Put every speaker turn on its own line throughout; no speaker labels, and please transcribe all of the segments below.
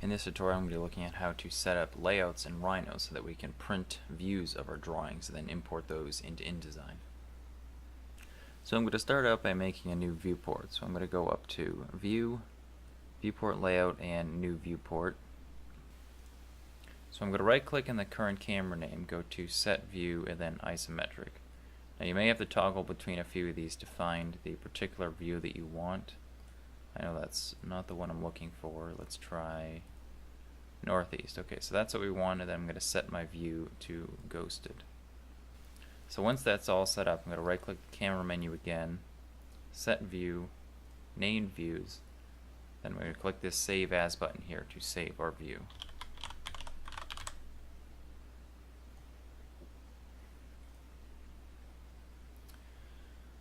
In this tutorial I'm going to be looking at how to set up layouts in Rhino so that we can print views of our drawings and then import those into InDesign. So I'm going to start out by making a new viewport. So I'm going to go up to View, Viewport Layout, and New Viewport. So I'm going to right click in the current camera name, go to Set View, and then Isometric. Now you may have to toggle between a few of these to find the particular view that you want. I know that's not the one I'm looking for. Let's try northeast. Okay, so that's what we want, and then I'm going to set my view to ghosted. So once that's all set up, I'm going to right click the camera menu again, set view, name views, then we're going to click this save as button here to save our view.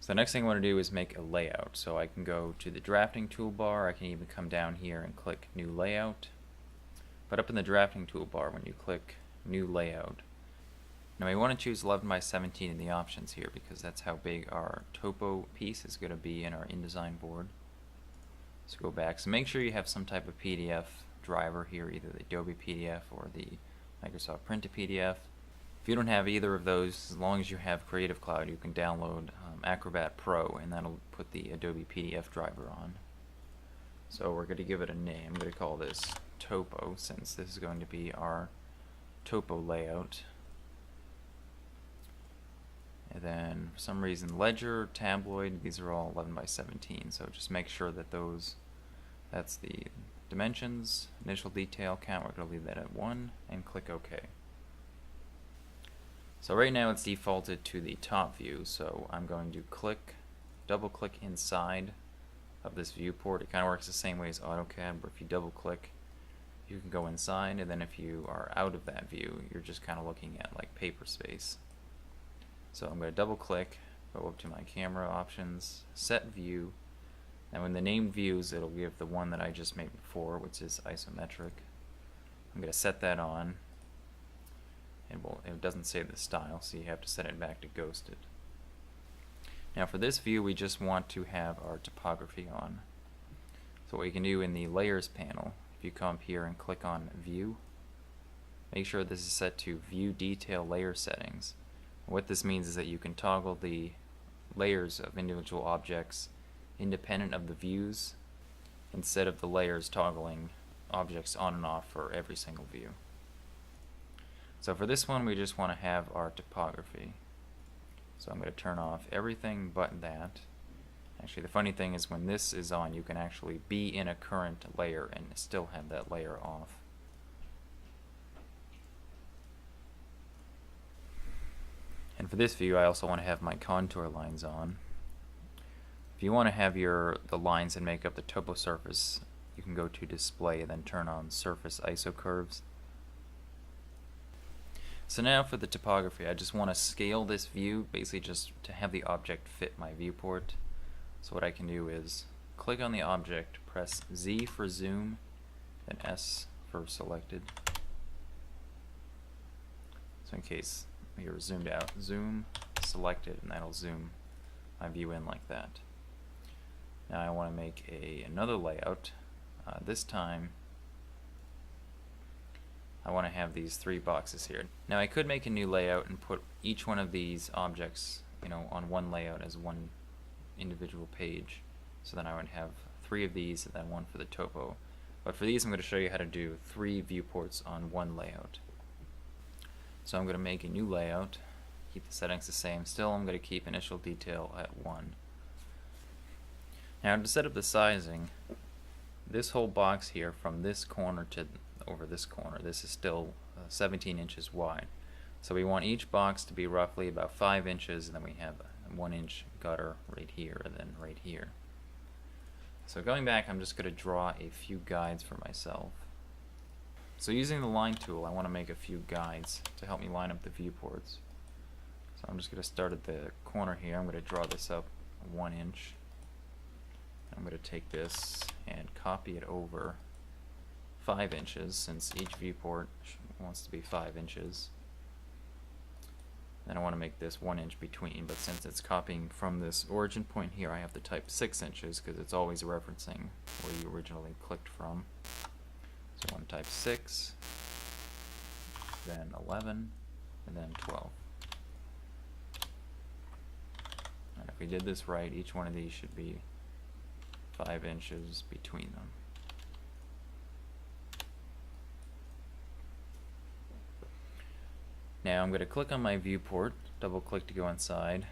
So the next thing I want to do is make a layout. So I can go to the drafting toolbar, I can even come down here and click new layout. But up in the drafting toolbar, when you click new layout, now we want to choose 11 by 17 in the options here because that's how big our topo piece is going to be in our InDesign board. So go back. So make sure you have some type of PDF driver here, either the Adobe PDF or the Microsoft Printed PDF. If you don't have either of those, as long as you have Creative Cloud, you can download Acrobat Pro, and that'll put the Adobe PDF driver on. So we're going to give it a name. I'm going to call this Topo, since this is going to be our topo layout. And then for some reason Ledger, Tabloid, these are all 11 by 17, so just make sure that that's the dimensions. Initial detail count, we're going to leave that at 1 and click OK. So right now it's defaulted to the top view, so I'm going to double click inside of this viewport. It kind of works the same way as AutoCAD, but if you double click you can go inside, and then if you are out of that view you're just kind of looking at like paper space. So I'm going to double click, go up to my camera options, set view, and when the named views it'll give the one that I just made before, which is isometric. I'm going to set that on, and it doesn't say the style, so you have to set it back to ghosted. Now for this view we just want to have our topography on. So what you can do in the layers panel, if you come up here and click on view, make sure this is set to view detail layer settings. What this means is that you can toggle the layers of individual objects independent of the views instead of the layers toggling objects on and off for every single view. So for this one we just want to have our topography. So I'm going to turn off everything but that. Actually the funny thing is when this is on you can actually be in a current layer and still have that layer off. And for this view I also want to have my contour lines on. If you want to have the lines that make up the topo surface, you can go to display and then turn on surface iso curves. So now for the topography, I just want to scale this view, basically just to have the object fit my viewport. So what I can do is click on the object, press Z for zoom, then S for selected. So in case you're zoomed out, zoom, selected, and that'll zoom my view in like that. Now I want to make another layout. This time I want to have these 3 boxes here. Now I could make a new layout and put each one of these objects, on one layout as one individual page. So then I would have 3 of these and then 1 for the topo. But for these I'm going to show you how to do 3 viewports on one layout. So I'm going to make a new layout, keep the settings the same. Still I'm going to keep initial detail at 1. Now to set up the sizing, this whole box here from this corner to over this corner, this is still 17 inches wide. So we want each box to be roughly about 5 inches, and then we have a 1 inch gutter right here and then right here. So going back, I'm just going to draw a few guides for myself. So using the line tool, I want to make a few guides to help me line up the viewports. So I'm just going to start at the corner here. I'm going to draw this up 1 inch. I'm going to take this and copy it over 5 inches, since each viewport wants to be 5 inches. Then I want to make this 1 inch between, but since it's copying from this origin point here, I have to type 6 inches because it's always referencing where you originally clicked from. So I want to type 6, then 11, and then 12. And if we did this right, each one of these should be 5 inches between them. Now I'm going to click on my viewport, double click to go inside,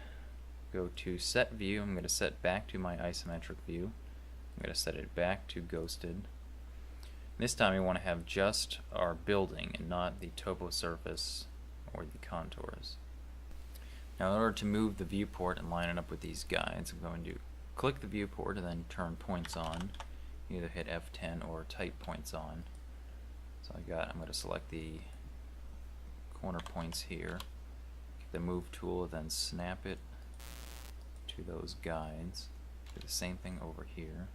go to set view. I'm going to set back to my isometric view. I'm going to set it back to ghosted. This time we want to have just our building and not the topo surface or the contours. Now in order to move the viewport and line it up with these guides, I'm going to click the viewport and then turn points on. Either hit F10 or type points on. So I'm going to select the corner points here, get the move tool, then snap it to those guides. Do the same thing over here.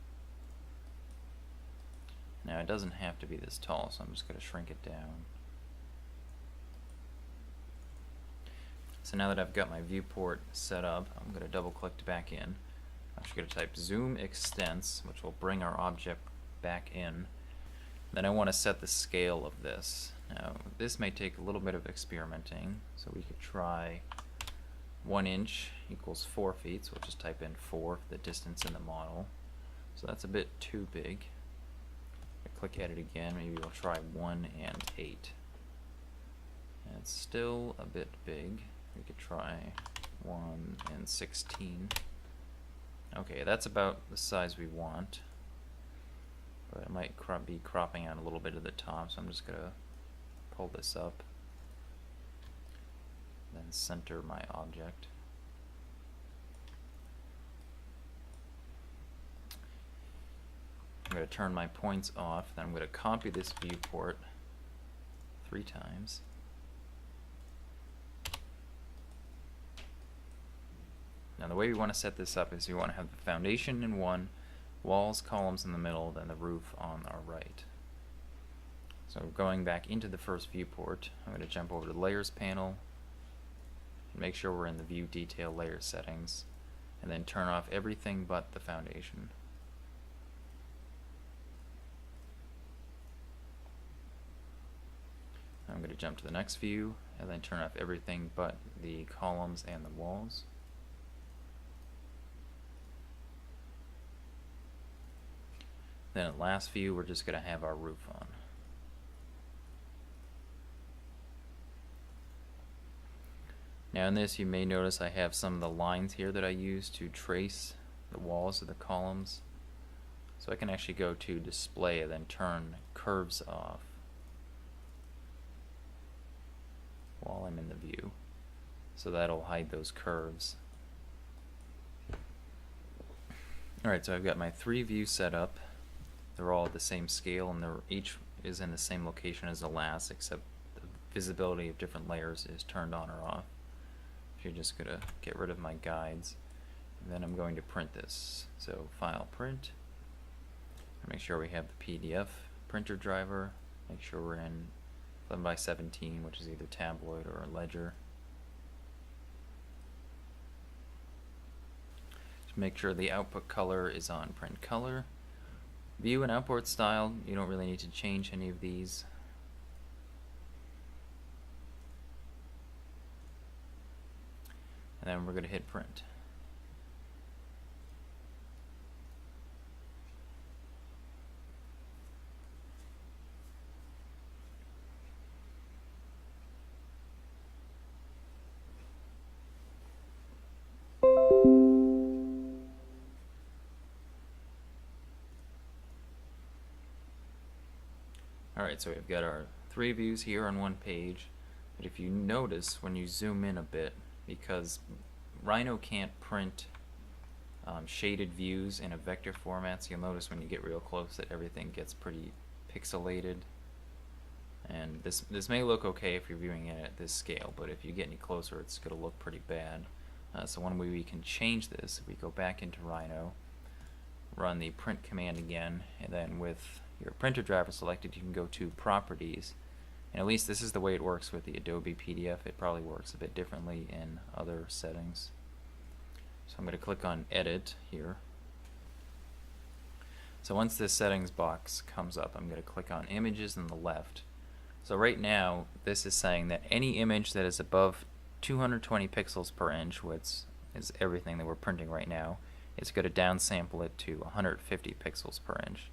Now it doesn't have to be this tall, so I'm just going to shrink it down. So now that I've got my viewport set up, I'm going to double click back in. I'm just going to type zoom extents, which will bring our object back in. Then I want to set the scale of this. Now this may take a little bit of experimenting, so we could try 1 inch equals 4 feet, so we'll just type in 4 for the distance in the model. So that's a bit too big. Click edit again, maybe we'll try 1 and 8. And it's still a bit big. We could try 1 and 16. Okay, that's about the size we want. But it might be cropping out a little bit at the top, so I'm just going to pull this up. Then center my object. I'm going to turn my points off, then I'm going to copy this viewport 3 times. Now the way we want to set this up is we want to have the foundation in one, walls, columns in the middle, then the roof on our right. So going back into the first viewport, I'm going to jump over to the Layers panel, and make sure we're in the View Detail Layer settings, and then turn off everything but the foundation. I'm going to jump to the next view, and then turn off everything but the columns and the walls. Then at last view, we're just going to have our roof on. Now in this, you may notice I have some of the lines here that I use to trace the walls of the columns. So I can actually go to display and then turn curves off while I'm in the view. So that'll hide those curves. Alright, so I've got my 3 views set up. They're all at the same scale, and each is in the same location as the last, except the visibility of different layers is turned on or off. So you're just going to get rid of my guides, and then I'm going to print this. So File, Print, make sure we have the PDF printer driver, make sure we're in 11x17, which is either tabloid or ledger. Just make sure the output color is on print color. View and output style, you don't really need to change any of these. And then we're going to hit print. Alright, so we've got our 3 views here on one page, but if you notice when you zoom in a bit, because Rhino can't print shaded views in a vector format, so you'll notice when you get real close that everything gets pretty pixelated. And this may look okay if you're viewing it at this scale, but if you get any closer it's going to look pretty bad. So one way we can change this, if we go back into Rhino, run the print command again, and then with your printer driver selected, you can go to Properties. And at least this is the way it works with the Adobe PDF. It probably works a bit differently in other settings. So I'm going to click on Edit here. So once this settings box comes up, I'm going to click on images on the left. So right now this is saying that any image that is above 220 pixels per inch, which is everything that we're printing right now, it's going to downsample it to 150 pixels per inch.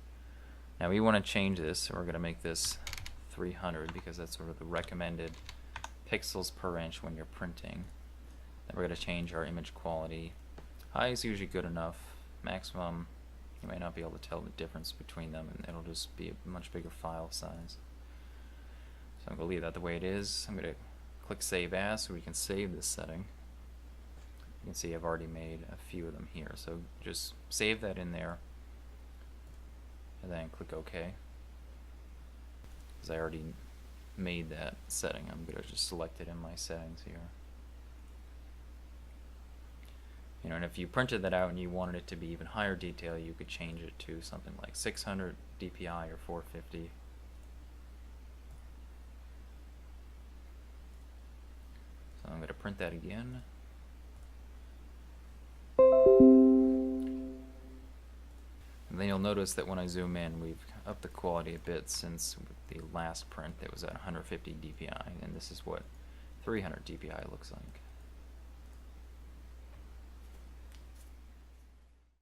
Now we want to change this, so we're going to make this 300 because that's sort of the recommended pixels per inch when you're printing. Then we're going to change our image quality. High is usually good enough. Maximum, you might not be able to tell the difference between them, and it'll just be a much bigger file size. So I'm going to leave that the way it is. I'm going to click Save As so we can save this setting. You can see I've already made a few of them here, so just save that in there and then click OK. Because I already made that setting, I'm going to just select it in my settings here. You know, and if you printed that out and you wanted it to be even higher detail, you could change it to something like 600 DPI or 450. So I'm going to print that again. And then you'll notice that when I zoom in, we've upped the quality a bit since the last print that was at 150 DPI, and this is what 300 DPI looks like.